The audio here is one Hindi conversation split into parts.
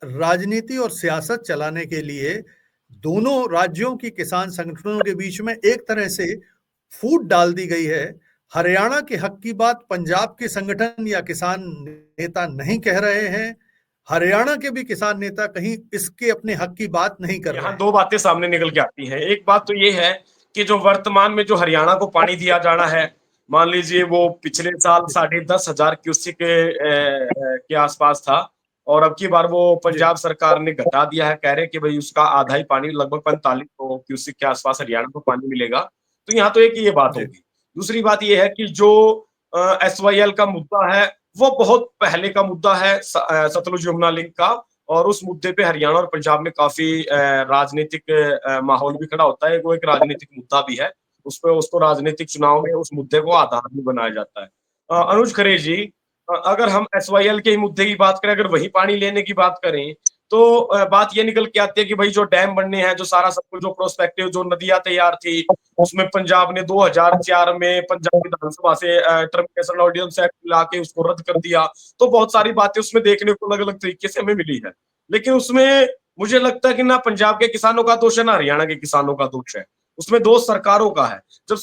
राजनीति और सियासत चलाने के लिए दोनों राज्यों की किसान संगठनों के बीच में एक तरह से फूट डाल दी गई है। हरियाणा के हक की बात पंजाब के संगठन या किसान नेता नहीं कह रहे हैं। हरियाणा के भी किसान नेता कहीं इसके अपने हक की बात नहीं कर रहे यहाँ हैं। दो बातें सामने निकल के आती हैं। एक बात तो ये है कि जो वर्तमान में जो हरियाणा को पानी दिया जाना है, मान लीजिए वो पिछले साल 10,500 क्यूसेक के आसपास था, और अब की बार वो जी पंजाब सरकार ने घटा दिया है। कह रहे हैं कि भाई उसका आधा ही पानी, लगभग 4500 क्यूसेक के आसपास हरियाणा को पानी मिलेगा। तो यहाँ तो एक ये बात जी होगी। दूसरी बात ये है कि जो SYL का मुद्दा है, वो बहुत पहले का मुद्दा है, सतलुज यमुना लिंक का। और उस मुद्दे पे हरियाणा और पंजाब में काफी राजनीतिक माहौल भी खड़ा होता है। वो एक राजनीतिक मुद्दा भी है, उस पर उसको राजनीतिक चुनाव में उस मुद्दे को आधार भी बनाया जाता है। अनुज खरे जी, अगर हम SYL के मुद्दे की बात करें, अगर वही पानी लेने की बात करें, तो बात ये निकल के आती है कि भाई जो डैम बनने हैं, जो सारा सब कुछ, जो प्रोस्पेक्टिव, जो नदियां तैयार थी, उसमें पंजाब ने 2004 में पंजाब विधानसभा से टर्मिनेशन ऑर्डिनेंस एक्ट ला के उसको रद्द कर दिया। तो बहुत सारी बातें उसमें देखने को अलग अलग तरीके से हमें मिली है। लेकिन उसमें मुझे लगता है कि ना पंजाब के किसानों का दोष है, ना हरियाणा के किसानों का दोष है। उसमें दोष सरकारों का है। जब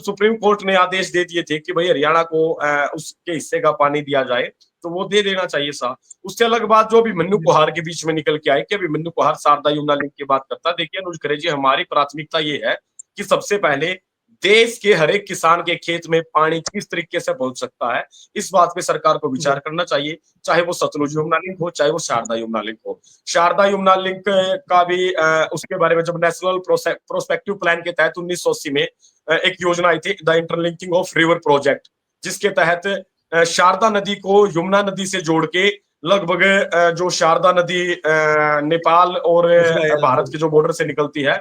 सुप्रीम कोर्ट ने आदेश दे दिए थे कि भाई हरियाणा को उसके हिस्से का पानी दिया जाए, तो वो दे देना चाहिए था। उससे अलग बात जो अभिमन्यु कुहार के बीच में निकल के आई कि अभिमन्यु कुहार शारदा यमुना लिंक की बात करता। देखिए अनुज खरे जी, हमारी प्राथमिकता ये है कि सबसे पहले देश के हर एक किसान के खेत में पानी किस तरीके से पहुंच सकता है, इस बात पे सरकार को जी विचार करना चाहिए। चाहे वो सतलुज यमुना लिंक हो, चाहे वो शारदा यमुना लिंक हो। शारदा यमुना लिंक का भी उसके बारे में जब नेशनल प्रोस्पेक्टिव प्लान के तहत 1980 में एक योजना आई थी, the interlinking of river project, जिसके तहत शारदा नदी को यमुना नदी से जोड़ के लगभग जो शारदा नदी नेपाल और इसराइल भारत के जो बॉर्डर से निकलती है,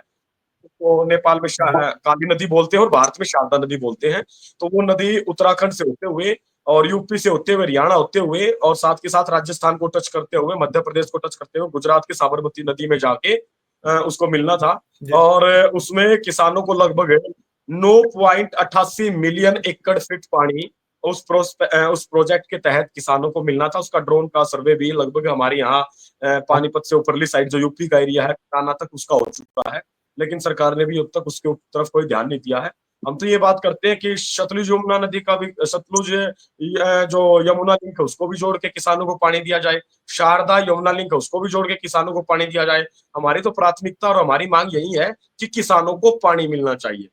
तो नेपाल में जी काली नदी बोलते हैं और भारत में शारदा नदी बोलते हैं। तो वो नदी उत्तराखंड से होते हुए और यूपी से होते हुए, हरियाणा होते हुए, और साथ के साथ राजस्थान को टच करते हुए, मध्य प्रदेश को टच करते हुए, गुजरात के साबरमती नदी में जाके उसको मिलना था। जी और उसमें किसानों को लगभग 9.88 मिलियन एकड़ फीट पानी उस प्रोजेक्ट के तहत किसानों को मिलना था। उसका ड्रोन का सर्वे भी लगभग हमारे यहाँ पानीपत से ऊपरली साइड जो यूपी का एरिया है, काना तक उसका हो चुका है। लेकिन सरकार ने भी अब तक उसके तरफ कोई ध्यान नहीं दिया है। हम तो ये बात करते हैं कि सतलुज यमुना नदी का भी, सतलुज जो यमुना लिंक है उसको भी जोड़ के किसानों को पानी दिया जाए, शारदा यमुना लिंक है उसको भी जोड़ के किसानों को पानी दिया जाए। हमारी तो प्राथमिकता और हमारी मांग यही है कि किसानों को पानी मिलना चाहिए।